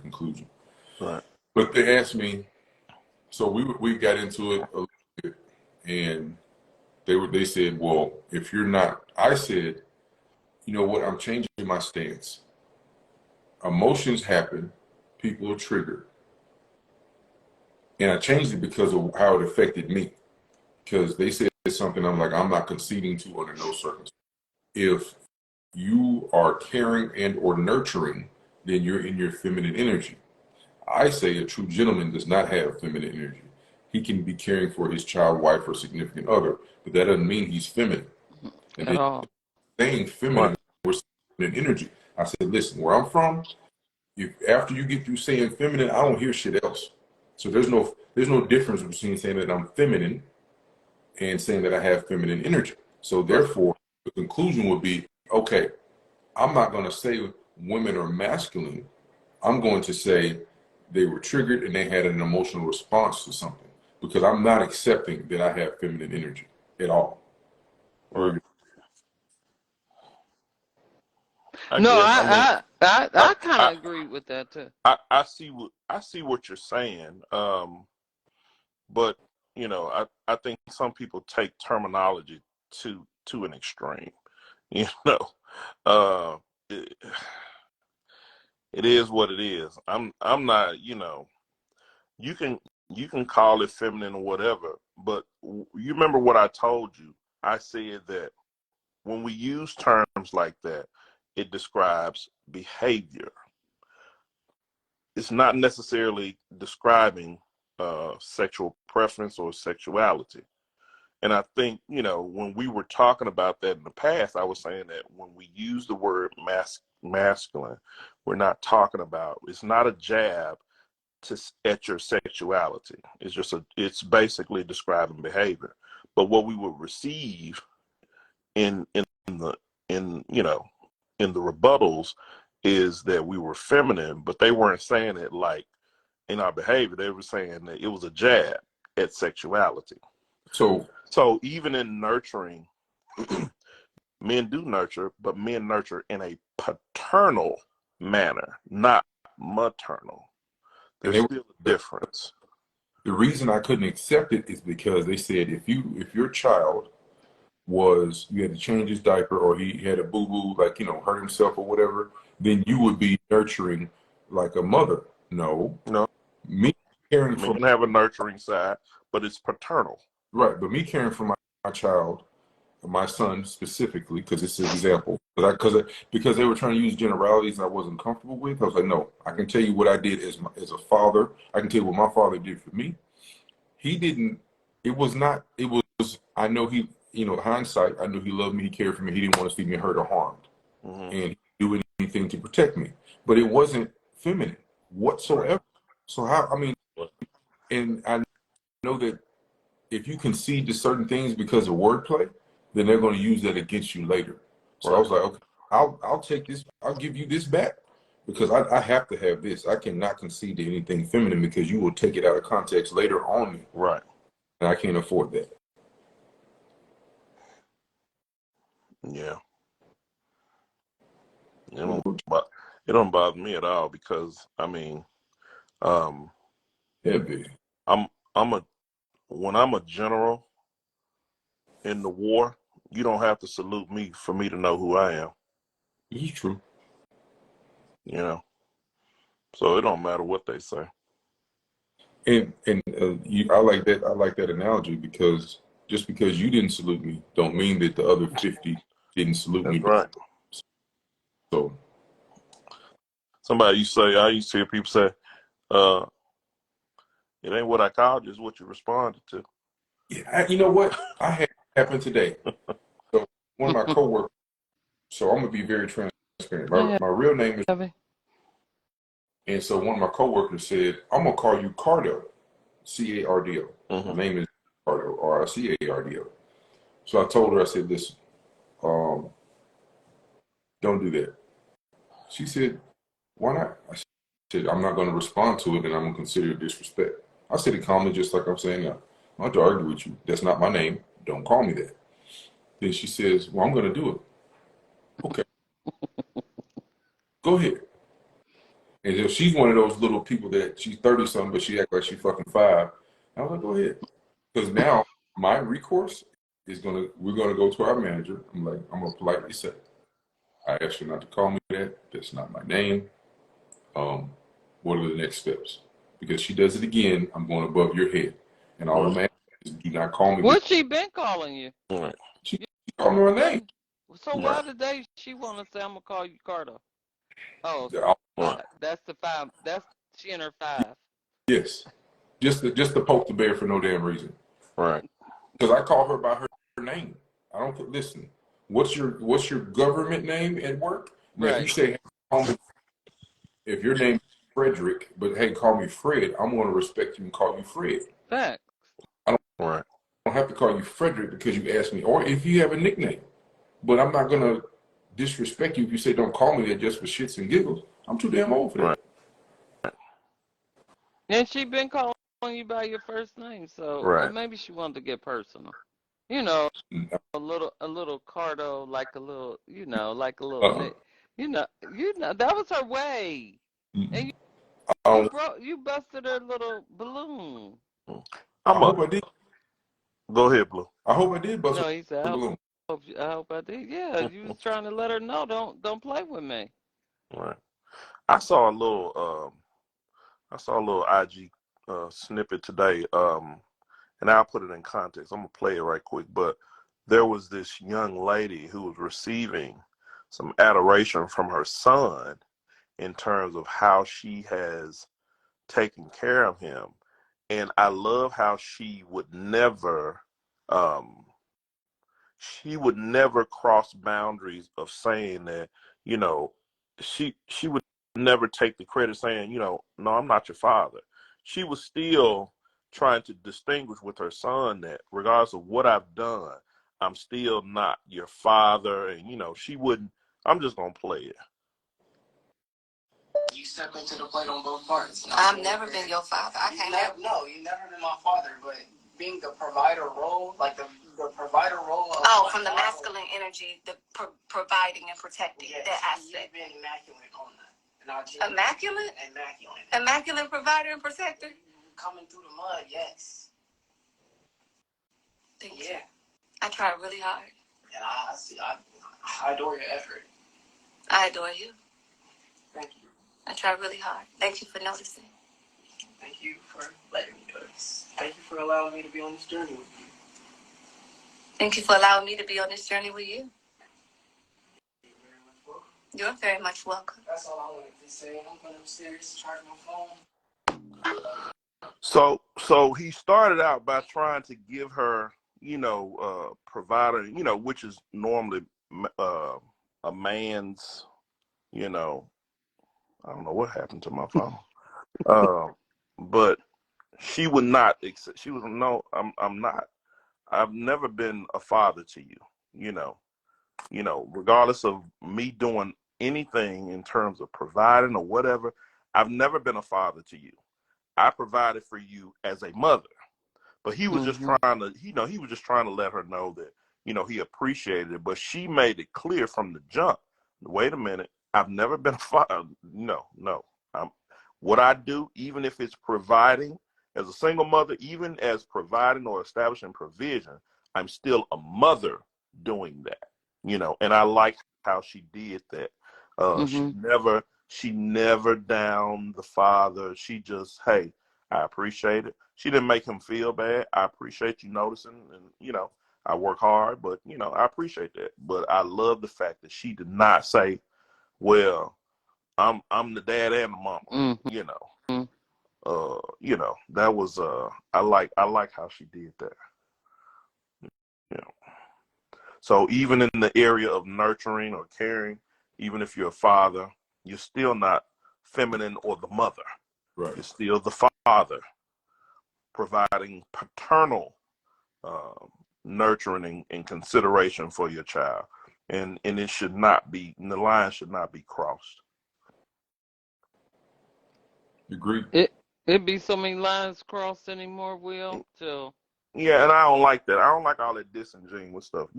conclusion. Right. But they asked me, so we got into it a little bit, and they said, well, if you're not, I said, you know what, I'm changing my stance. Emotions happen, people are triggered. And I changed it because of how it affected me. Because they said something, I'm like, I'm not conceding to under no circumstance. If you are caring and or nurturing, then you're in your feminine energy. I say a true gentleman does not have feminine energy. He can be caring for his child, wife, or significant other, but that doesn't mean he's feminine. And At then all. saying Right. feminine, we're feminine energy. I said, listen, where I'm from, if after you get through saying feminine, I don't hear shit else. So there's no difference between saying that I'm feminine and saying that I have feminine energy. So Right. therefore, the conclusion would be, okay, I'm not going to say women are masculine. I'm going to say they were triggered and they had an emotional response to something because I'm not accepting that I have feminine energy at all. Right. I No, guess. I mean, I I kind I of agree with that too. I see what you're saying. But I think some people take terminology to an extreme. You know, uh, it, it is what it is. I'm not. You can you can call it feminine or whatever, but you remember what I told you? I said that when we use terms like that, it describes behavior. It's not necessarily describing sexual preference or sexuality. And I think, when we were talking about that in the past, I was saying that when we use the word masculine, we're not talking about, it's not a jab at your sexuality. It's basically describing behavior. But what we would receive in the in you know in the rebuttals is that we were feminine, but they weren't saying it like in our behavior. They were saying that it was a jab at sexuality. So even in nurturing, men do nurture, but men nurture in a paternal manner, not maternal. And There's still a difference. the reason I couldn't accept it is because they said if your child you had to change his diaper or he had a boo boo, like, hurt himself or whatever, then you would be nurturing like a mother. No, No, me caring for men have a nurturing side, but it's paternal. right, but me caring for my child, my son specifically, because it's an example, because they were trying to use generalities I wasn't comfortable with. I was like, no, I can tell you what I did as a father. I can tell you what my father did for me. He didn't. It was not. It was. I know he. Hindsight. I knew he loved me. He cared for me. He didn't want to see me hurt or harmed, Mm-hmm. and he do anything to protect me. But it wasn't feminine whatsoever. Right. So how? I mean, and I know that if you concede to certain things because of wordplay, then they're going to use that against you later. So I was like, okay, I'll take this. I'll give you this back because I have to have this. I cannot concede to anything feminine because you will take it out of context later on me, Right. and I can't afford that. Yeah. It don't bother me at all because I mean, um, Heavy. I'm when I'm a general in the war, you don't have to salute me for me to know who I am. This is true. So it don't matter what they say. And I like that. I like that analogy because just because you didn't salute me, don't mean that the other 50 didn't salute That's me. right. So I used to hear people say, uh, it ain't what I called you, it's what you responded to. yeah, you know what? I had happened today. So one of my coworkers. So I'm gonna be very transparent. My real name is, and so one of my coworkers said, "I'm gonna call you Cardo, Cardo. Mm-hmm. My name is Cardo, Cardo." So I told her, I said, "Listen, um, don't do that." She said, "Why not?" I said, "I'm not gonna respond to it, and I'm gonna consider it disrespect." I said it calmly, just like I'm saying now. I'm not have to argue with you. That's not my name. Don't call me that. Then she says, "Well, I'm gonna do it." Okay, go ahead. And if she's one of those little people that she's 30 something, but she act like she's fucking 5, I was like, go ahead. Because now my recourse is we're gonna go to our manager. I'm like, I'm gonna politely say, I asked her not to call me that. That's not my name. Um, what are the next steps? Because she does it again, I'm going above your head. And all I'm asking is do not call me. What she been calling you? Right. She called me her name. So why today she want to say I'm gonna call you Carter? Oh, Right. that's the 5. That's she in her 5. Yes. Just to poke the bear for no damn reason. Right. Because I call her by her name. I don't listen. What's your government name at work? Now, if you Right. say, hey, call me, if your name is Frederick, but hey, call me Fred, I'm going to respect you and call you Fred. Facts. Right. I don't have to call you Frederick because you asked me, or if you have a nickname. But I'm not going to disrespect you if you say don't call me that just for shits and giggles. I'm too damn old for that. Right. And she been calling you by your first name, so Right. maybe she wanted to get personal. You know, a little Cardo, like a little, like a little, you know, that was her way. And you busted her little balloon. I hope I did. Go ahead, Blue. I hope I did bust No, he said, a balloon. I hope I did. Yeah, you was trying to let her know, don't play with me. Right. I saw a little IG snippet today. And I'll put it in context. I'm gonna play it right quick. But there was this young lady who was receiving some adoration from her son in terms of how she has taken care of him. And I love how um, she would never cross boundaries of saying that, you know, she would never take the credit saying, no, I'm not your father. She was still trying to distinguish with her son that regardless of what I've done, I'm still not your father. And, she wouldn't, I'm just going to play it. You step into the plate on both parts. I've never been your father. No, you've never been my father, but being the provider role, like the provider role of from the masculine energy, the providing and protecting, yes, that aspect. You've been immaculate on that. Immaculate? Immaculate provider and protector? Coming through the mud, yes. Thank you. I try really hard. And I adore your effort. I adore you. Thank you. I try really hard. Thank you for noticing. Thank you for letting me notice. Thank you for allowing me to be on this journey with you. Thank you for allowing me to be on this journey with you. You're very much welcome. That's all I wanted to say. I'm going upstairs to charge my phone. So he started out by trying to give her, provider, which is normally a man's, I don't know what happened to my phone. But she would not accept. She was no. I'm not. I've never been a father to you. Regardless of me doing anything in terms of providing or whatever, I've never been a father to you. I provided for you as a mother. But he was just trying to, he was just trying to let her know that, he appreciated it. But she made it clear from the jump. Wait a minute. I've never been a father. No. What I do, even if it's providing as a single mother, even as providing or establishing provision, I'm still a mother doing that, and I like how she did that. She never downed the father. She just, hey, I appreciate it. She didn't make him feel bad. I appreciate you noticing, and I work hard, but I appreciate that. But I love the fact that she did not say, well, I'm the dad and the mama. That was I like how she did that. So even in the area of nurturing or caring, even if you're a father, you're still not feminine or the mother. Right. You're still the father, providing paternal nurturing and consideration for your child. And it should not be, the line should not be crossed. Agreed. It be so many lines crossed anymore, Will, till Yeah, and I don't like that. I don't like all that disingenuous stuff.